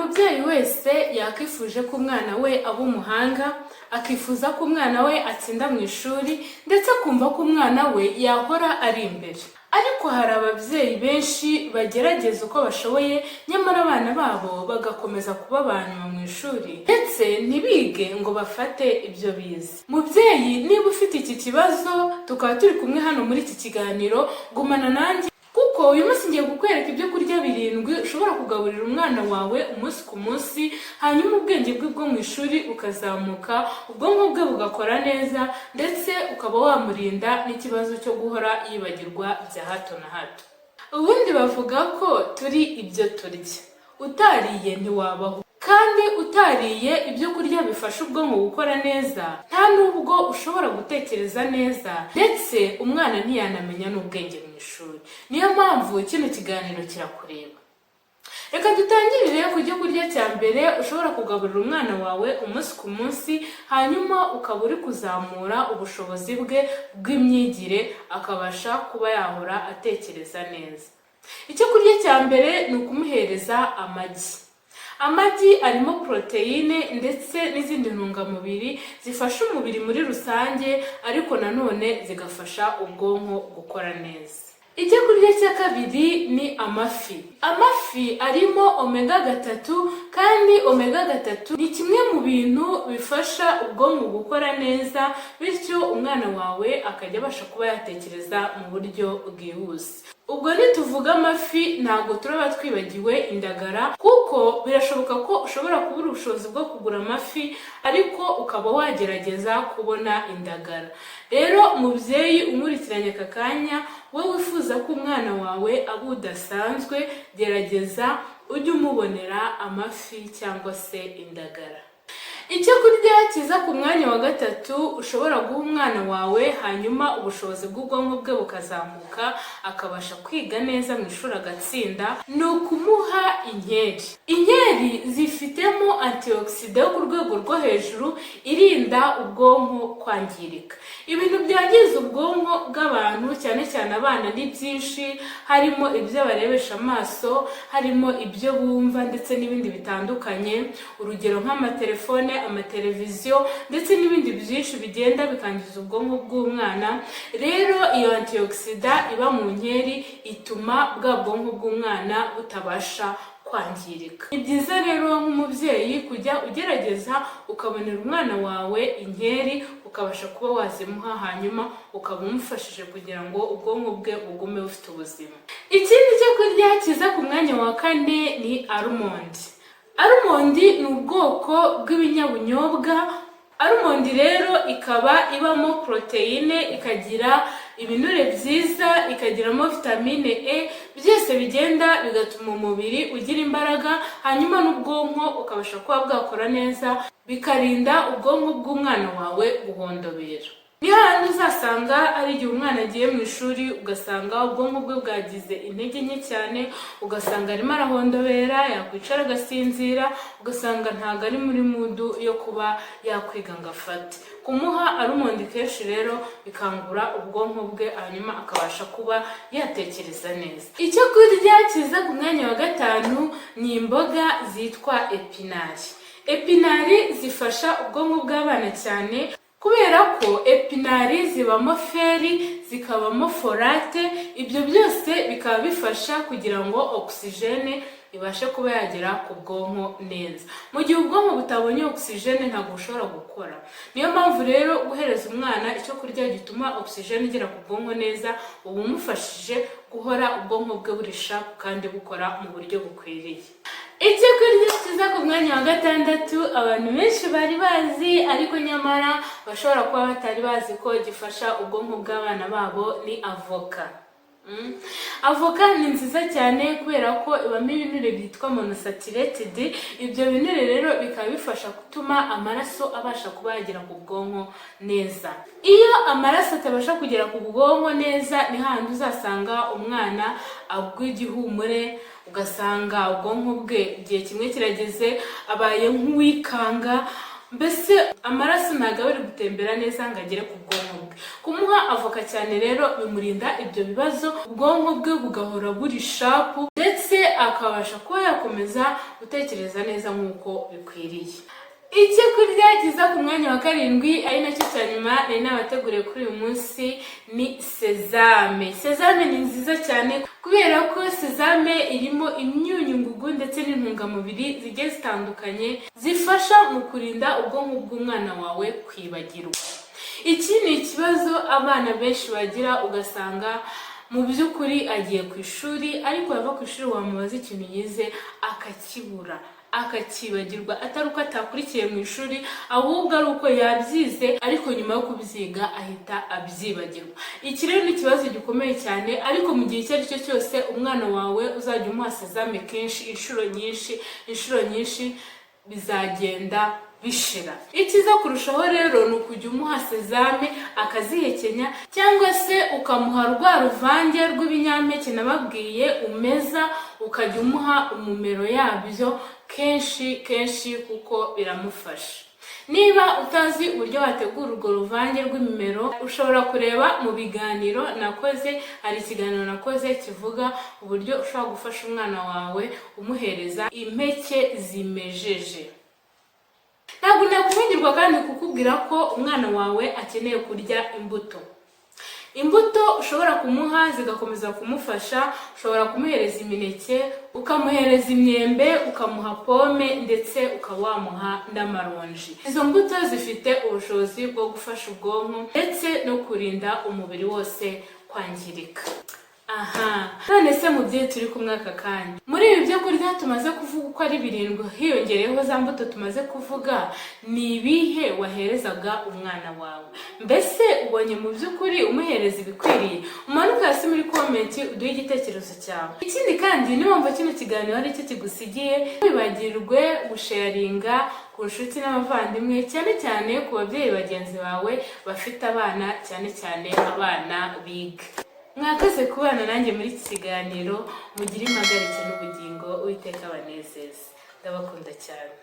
mubyeyi wese yakifuje ko umwana we aba umuhanga, akifuza ko umwana we atsinda mu ishuri ndetse akumva ko umwana we yahora ari imbere. Ariko hari ababyeyi benshi bagerageza uko bashoboye nyamara abana babo bagakomeza kuba abanyuma mu ishuri ndetse ntibige ngo bafate ibyo bize. Mubyeyi, niba ufite iki kibazo tukaba turi kumwe hano muri iki kiganiro, gumana nanjye kuko uyu munsi ngiye kukwereka ibyo kurya 7 ushobora kugaburira umwana wawe umunsi ku munsi, hanyuma ubwenge bwe bwo mu ishuri bukazamuka, ubwonko bwe bugakora neza ndetse ukaba wamurinda n'ikibazo cyo guhora yibagirwa bya hato na hato. Ubundi bavuga ko turi ibyo turya, utariye ntiwabaho, kandi utariye ibyo kurya bifasha ubwonko gukora neza nta nubwo ushobora gutekereza neza ndetse umwana ntiyanamenya n'ubwenge mu ishuri. Niyo mpamvu kino kiganiro kirakureba. Reka dutangirire ku cyo kurya cya mbere ushobora kugaburira umwana wawe umunsi ku munsi, hanyuma ukaba uri kuzamura ubushobozi bwe bw'imyigire, akabasha kuba yahora atekereza neza. Icyo kurya cya mbere ni ukumuhereza amagi. Amagi arimo proteine ndetse n'izindi ntungamubiri zifasha umubiri muri rusange, ariko nanone zigafasha ubwonko gukora neza. Icyo kurya cya kabiri ni amafi. Amafi arimo omega 3 kandi omega 3 ni kimwe mu bintu bifasha ubwonko gukora neza, bityo umwana wawe akajya abasha kuba yatekereza mu buryo bwihuse. Ubwo nituvuga amafi ntabwo turaba twibagiwe indagara, kuko birashoboka ko ushobora kubura ubushobozi bwo kugura amafi ariko ukaba wagerageza kubona indagara. Rero mubyeyi unkurikiranye aka kanya, wowe wifuza ko umwana wawe aba udasanzwe, gerageza ujye umubonera amafi cyangwa se indagara. Icyo kurya kiza ku mwanya wa 3 ushobora guha umwana wawe, hanyuma ubushobozi bw'ubwonko bwe bukazamuka, akabasha kwiga neza mu ishuri agatsinda, ni ukumuha inkeri. Inkeri zifitemo antioxidant yo ku rwego rwo hejuru irinda ubwonko kwangirika. Ibintu byangiza ubwonko bw'abantu cyane cyane abana ni byinshi, harimo ibyo barebesha amaso, harimo ibyo bumva ndetse n'ibindi bitandukanye, urugero nk'amatelefone, amateleviziyo ndetse n'ibindi byinshi bigenda bikangiza ubwonko bw'umwana. Rero iyo antioxidant iba mu nkeri ituma bwa bwonko bw'umwana butabasha kwangirika. Ni byiza rero nk'umubyeyi kujya ugerageza ukabonera umwana wawe inkeri, ukabasha kuba wazimuha, hanyuma ukaba umufashije kugira ngo ubwonko bwe bugume bufite ubuzima. Ikindi cyo kurya kiza ku mwanya wa 4 ni almond. Almond ni ubwoko bw'ibinyabunyobwa. Almond rero ikaba ibamo proteine, ikagira ibinure byiza, ikagiramo vitamine E, byose bigenda bigatuma umubiri ugira imbaraga, hanyuma n'ubwonko ukabasha kuba bwakora neza, bikarinda ubwonko bw'umwana wawe guhondobera. Ni handi uzasanga ari igihe umwana agiye mu ishuri ugasanga ubwonko bwe bwagize intege nke cyane, ugasanga arimo arahondobera, yakwicara agasinzira, ugasanga ntago ari muri mudu yo kuba yakwiga ngo afate. Kumuha almond kenshi rero bikangura ubwonko bwe, hanyuma akabasha kuba yatekereza neza. Icyo kurya kiza ku mwanya wa 5 ni imboga zitwa epinari. Epinari zifasha ubwonko bw'abana cyane kubera ko epinari zibamo feri, zikabamo folate, ibyo byose bikaba bifasha kugira ngo oxygene ibashe kuba yagera ku bwonko neza. Mu gihe ubwonko butabonye oxygene ntabwo ushobora gukora. Niyo mpamvu rero guhereza umwana icyo kurya gituma oxygene igera ku bwonko neza, ubu umufashije guhora ubwonko bwe burisha kandi bukora mu buryo bukwiriye. Icyo kurya kiza ku mwanya wa 6 abantu benshi bari bazi ariko nyamara bashobora kuba batari bazi ko gifasha ubwonko bw'abana babo ni avoka. Avoka ni nziza cyane kubera ko ibamo ibinure byitwa monosaturated. Ibyo binure rero bikaba bifasha gutuma amaraso abasha kuba yagera ku bwonko neza. Iyo amaraso atabasha kugera ku bwonko neza, ni handi uzasanga umwana agwa igihumure, ugasanga ubwonko bwe igihe kimwe kirageze abaye nk'uwikanga, mbese amaraso ntabwo ari gutembera neza ngo agere ku bwonko bwe. Kumuha avoka cyane rero bimurinda ibyo bibazo, ubwonko bwe bugahora buri shapu ndetse akabasha kuba yakomeza gutekereza neza nk'uko bikwiriye. Icyo kurya kiza ku mwanya wa 7 ari nacyo cya nyuma nari nabateguriye kuri uyu munsi ni sezame. Sezame ni nziza cyane kubera ko sezame irimo imyunyu ngugu ndetse n'intungamubiri zigiye zitandukanye zifasha mu kurinda ubwonko bw'umwana wawe kwibagirwa. Iki ni ikibazo abana benshi bagira, ugasanga mu by'ukuri agiye ku ishuri ariko yava ku ishuri wamubaza ikintu yize akakibura, akakibagirwa, atari uko atakurikiye mu ishuri ahubwo ari uko yabyize ariko nyuma yo kubyiga ahita abyibagirwa. Iki rero ni ikibazo gikomeye cyane, ariko mu gihe icyo ari cyo cyose umwana wawe uzajya umuha sezame kenshi, inshuro nyinshi bizagenda bishira. Ikiza kurushaho rero ni ukujya umuha sezame akazihekenya, cyangwa se ukamuha rwa ruvange rw'ibinyampeke nababwiye umeza, ukajya umuha umumero yabyo kenshi kuko biramufasha. Niba utazi uburyo wategura urwo ruvange rw'imimero, ushobora kureba mu biganiro nakoze. Hari ikiganiro nakoze kivuga uburyo ushobora gufasha umwana wawe umuhereza impeke zimejeje. Ntabwo nakwibagirwa kandi kukubwira ko umwana wawe akeneye kurya imbuto. Imbuto ushobora kumuha zigakomeza kumufasha, ushobora kumuhereza imineke, ukamuhereza imyembe, ukamuha pome ndetse ukaba wamuha n'amaronji. Izo mbuto zifite ubushobozi bwo gufasha ubwonko ndetse no kurinda umubiri wose kwangirika. None se mubyeyi turi kumwe aka kanya, muri ibi byo kurya tumaze kuvuga uko ari 7 hiyongereyeho za mbuto tumaze kuvuga, ni ibihe waherezaga umwana wawe? Mbese ubonye mu by'ukuri umuhereza ibikwiriye? Umanuka hasi muri comment uduhe igitekerezo cyawe. Ikindi kandi niba kino kiganiro ari cyo kigusigiye, wibagirwe gusharinga ku nshuti n'abavandimwe, cyane ku babyeyi bagenzi bawe bafite abana, cyane abana biga. Mwakaze kubana nanjye muri iki kiganiro, mugire impagarike n'ubugingo, Uwiteka abanezeze. Ndabakunda cyane.